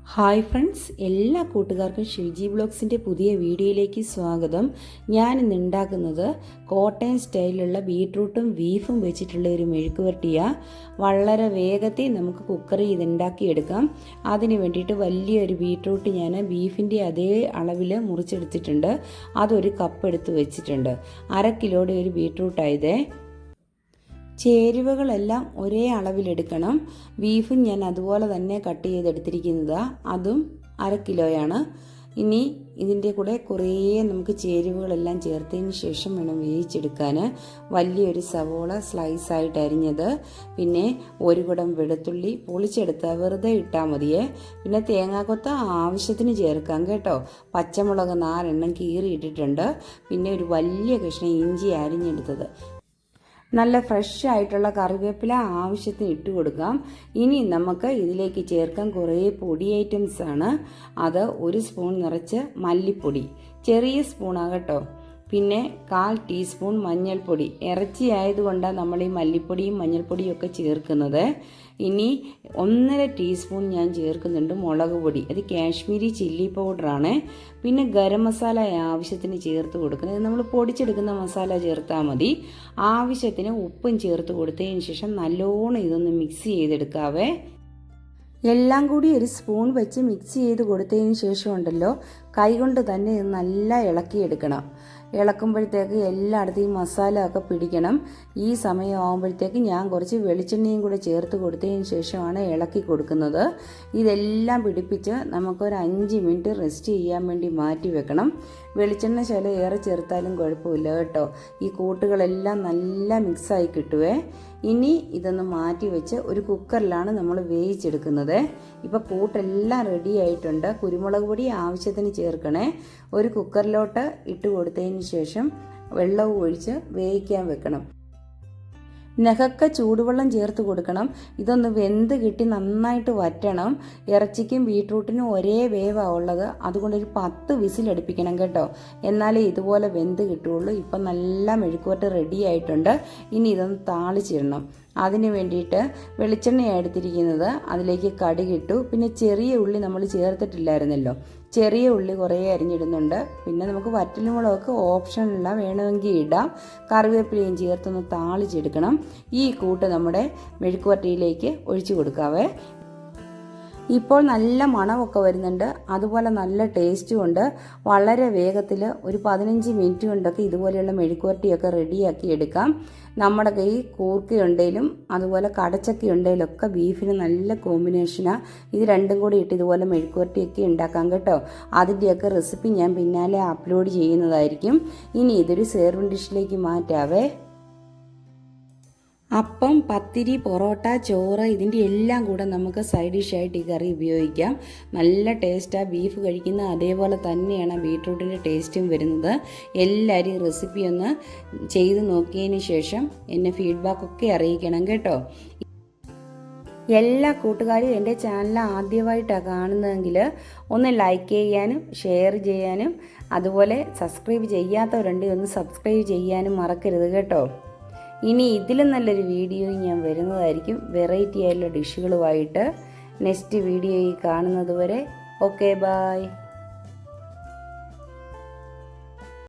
Hi friends, എല്ലാ കൂട്ടുകാർക്കും ഷിൽജി ബ്ലോഗ്സിൻ്റെ പുതിയ വീഡിയോയിലേക്ക് സ്വാഗതം. ഞാനിന്ന് ഉണ്ടാക്കുന്നത് കോട്ടയം സ്റ്റൈലിലുള്ള ബീട്രൂട്ടും ബീഫും വെച്ചിട്ടുള്ള ഒരു മെഴുക്കുവരട്ടിയാണ്. വളരെ വേഗത്തിൽ നമുക്ക് കുക്കറിൽ ഇത് ഉണ്ടാക്കിയെടുക്കാം. അതിന് വേണ്ടിയിട്ട് വലിയൊരു ബീട്രൂട്ട് ഞാൻ ബീഫിൻ്റെ അതേ അളവിൽ മുറിച്ചെടുത്തിട്ടുണ്ട്. അതൊരു കപ്പ് എടുത്ത് വെച്ചിട്ടുണ്ട്. 1/2 കിലോയുടെ ഒരു ബീട്രൂട്ടായതേ. ചേരുവകളെല്ലാം ഒരേ അളവിലെടുക്കണം. ബീഫും ഞാൻ അതുപോലെ തന്നെ കട്ട് ചെയ്തെടുത്തിരിക്കുന്നതാണ്. അതും 1/2 കിലോയാണ്. ഇനി ഇതിൻ്റെ കൂടെ കുറേ നമുക്ക് ചേരുവകളെല്ലാം ചേർത്തതിന് ശേഷം വേണം വേവിച്ചെടുക്കാൻ. വലിയൊരു സവോള സ്ലൈസായിട്ട് അരിഞ്ഞത്, പിന്നെ 1 കുടം വെളുത്തുള്ളി പൊളിച്ചെടുത്താൽ വെറുതെ ഇട്ടാൽ മതിയേ. പിന്നെ തേങ്ങാക്കൊത്ത ആവശ്യത്തിന് ചേർക്കാം കേട്ടോ. പച്ചമുളക് 4 എണ്ണം കീറിയിട്ടിട്ടുണ്ട്. പിന്നെ ഒരു വലിയ കഷ്ണം ഇഞ്ചി അരിഞ്ഞെടുത്തത്. നല്ല ഫ്രഷ് ആയിട്ടുള്ള കറിവേപ്പില ആവശ്യത്തിന് ഇട്ട് കൊടുക്കാം. ഇനി നമുക്ക് ഇതിലേക്ക് ചേർക്കാൻ കുറേ പൊടി ഐറ്റംസ് ആണ്. അത് 1 സ്പൂൺ നിറച്ച് മല്ലിപ്പൊടി, ചെറിയ സ്പൂണാകട്ടോ. പിന്നെ 1/4 ടീസ്പൂൺ മഞ്ഞൾപ്പൊടി. ഇറച്ചി ആയതുകൊണ്ടാണ് നമ്മൾ ഈ മല്ലിപ്പൊടിയും മഞ്ഞൾപ്പൊടിയും ഒക്കെ ചേർക്കുന്നത്. ഇനി 1/2 ടീസ്പൂൺ ഞാൻ ചേർക്കുന്നുണ്ട് മുളക് പൊടി. അത് കാശ്മീരി ചില്ലി പൗഡറാണ്. പിന്നെ ഗരം മസാല ആവശ്യത്തിന് ചേർത്ത് കൊടുക്കുന്നത്. നമ്മൾ പൊടിച്ചെടുക്കുന്ന മസാല ചേർത്താൽ മതി. ആവശ്യത്തിന് ഉപ്പും ചേർത്ത് കൊടുത്തതിന് ശേഷം നല്ലോണം ഇതൊന്ന് മിക്സ് ചെയ്തെടുക്കാവേ. എല്ലാം കൂടി ഒരു സ്പൂൺ വെച്ച് മിക്സ് ചെയ്ത് കൊടുത്തതിന് ശേഷം ഉണ്ടല്ലോ, കൈകൊണ്ട് തന്നെ ഇത് നല്ല ഇളക്കിയെടുക്കണം. ഇളക്കുമ്പോഴത്തേക്ക് എല്ലായിടത്തും ഈ മസാല ഒക്കെ പിടിക്കണം. ഈ സമയമാകുമ്പോഴത്തേക്ക് ഞാൻ കുറച്ച് വെളിച്ചെണ്ണയും കൂടെ ചേർത്ത് കൊടുത്തതിന് ശേഷമാണ് ഇളക്കി കൊടുക്കുന്നത്. ഇതെല്ലാം പിടിപ്പിച്ച് നമുക്കൊരു 5 മിനിറ്റ് റെസ്റ്റ് ചെയ്യാൻ വേണ്ടി മാറ്റി വെക്കണം. വെളിച്ചെണ്ണ ശകലം ഏറെ ചേർത്താലും കുഴപ്പമില്ല കേട്ടോ. ഈ കൂട്ടുകളെല്ലാം നല്ല മിക്സായി കിട്ടുവേ. ഇനി ഇതൊന്ന് മാറ്റി വെച്ച് ഒരു കുക്കറിലാണ് നമ്മൾ വേവിച്ചെടുക്കുന്നത്. ഇപ്പോൾ കൂട്ടെല്ലാം റെഡി ആയിട്ടുണ്ട്. കുരുമുളക് പൊടി ആവശ്യത്തിന് ചേർക്കണേ. ഒരു കുക്കറിലോട്ട് ഇട്ട് കൊടുത്തതിന് ശേഷം വെള്ളവും ഒഴിച്ച് വേവിക്കാൻ വെക്കണം. നഖക്ക ചൂടുവെള്ളം ചേർത്ത് കൊടുക്കണം. ഇതൊന്ന് വെന്ത് കിട്ടി നന്നായിട്ട് വറ്റണം. ഇറച്ചിക്കും ബീട്രൂട്ടിനും ഒരേ വേവാണ് ഉള്ളത്. അതുകൊണ്ടൊരു 10 വിസിലടുപ്പിക്കണം കേട്ടോ. എന്നാലേ ഇതുപോലെ വെന്ത് കിട്ടുകയുള്ളൂ. ഇപ്പം നല്ല മെഴുക്കുവരട്ട് റെഡി ആയിട്ടുണ്ട്. ഇനി ഇതൊന്ന് താളിച്ചിടണം. അതിന് വേണ്ടിയിട്ട് വെളിച്ചെണ്ണയാണ് എടുത്തിരിക്കുന്നത്. അതിലേക്ക് കടുകിട്ടു. പിന്നെ ചെറിയ ഉള്ളി നമ്മൾ ചേർത്തിട്ടില്ലായിരുന്നല്ലോ. ചെറിയ ഉള്ളി കുറേ അരിഞ്ഞിടുന്നുണ്ട്. പിന്നെ നമുക്ക് വറ്റൽമുളകൊക്കെ ഓപ്ഷനില്ല, വേണമെങ്കിൽ ഇടാം. കറിവേപ്പിലയും ചേർത്തൊന്ന് താളിച്ചെടുക്കണം. ഈ കൂട്ട് നമ്മുടെ മെഴുക്കുവരട്ടിയിലേക്ക് ഒഴിച്ചു കൊടുക്കാവേ. ഇപ്പോൾ നല്ല മണമൊക്കെ വരുന്നുണ്ട്. അതുപോലെ നല്ല ടേസ്റ്റും ഉണ്ട്. വളരെ വേഗത്തിൽ ഒരു 15 മിനിറ്റ് കൊണ്ടൊക്കെ ഇതുപോലെയുള്ള മെഴുക്കുവരട്ടിയൊക്കെ റെഡിയാക്കി എടുക്കാം. നമ്മുടെ കൈ കൂർക്കയുണ്ടെങ്കിലും അതുപോലെ കടച്ചക്ക ഒക്കെ ബീഫിന് നല്ല കോമ്പിനേഷനാണ്. ഇത് രണ്ടും കൂടി ഇട്ട് ഇതുപോലെ മെഴുക്കുവരട്ടിയൊക്കെ ഉണ്ടാക്കാം കേട്ടോ. അതിൻ്റെയൊക്കെ റെസിപ്പി ഞാൻ പിന്നാലെ അപ്ലോഡ് ചെയ്യുന്നതായിരിക്കും. ഇനി ഇതൊരു സെർവിങ് ഡിഷിലേക്ക് മാറ്റാവേ. അപ്പം, പത്തിരി, പൊറോട്ട, ചോറ് ഇതിൻ്റെ എല്ലാം കൂടെ നമുക്ക് സൈഡ് ഡിഷായിട്ട് ഈ കറി ഉപയോഗിക്കാം. നല്ല ടേസ്റ്റാണ്. ബീഫ് കഴിക്കുന്ന അതേപോലെ തന്നെയാണ് ബീട്രൂട്ടിൻ്റെ ടേസ്റ്റും വരുന്നത്. എല്ലാവരും ഈ റെസിപ്പി ഒന്ന് ചെയ്ത് നോക്കിയതിന് ശേഷം എന്നെ ഫീഡ്ബാക്കൊക്കെ അറിയിക്കണം കേട്ടോ. എല്ലാ കൂട്ടുകാരും എൻ്റെ ചാനൽ ആദ്യമായിട്ടാണ് കാണുന്നതെങ്കിൽ ഒന്ന് ലൈക്ക് ചെയ്യാനും ഷെയർ ചെയ്യാനും അതുപോലെ സബ്സ്ക്രൈബ് ചെയ്യാത്തവരുണ്ടെങ്കിൽ ഒന്ന് സബ്സ്ക്രൈബ് ചെയ്യാനും മറക്കരുത് കേട്ടോ. ഇനി ഇതിലും നല്ലൊരു വീഡിയോ ഞാൻ വരുന്നതായിരിക്കും, വെറൈറ്റി ആയിട്ടുള്ള ഡിഷുകളുമായിട്ട്. നെക്സ്റ്റ് വീഡിയോയിൽ കാണുന്നത് വരെ ഓക്കെ, ബായ്.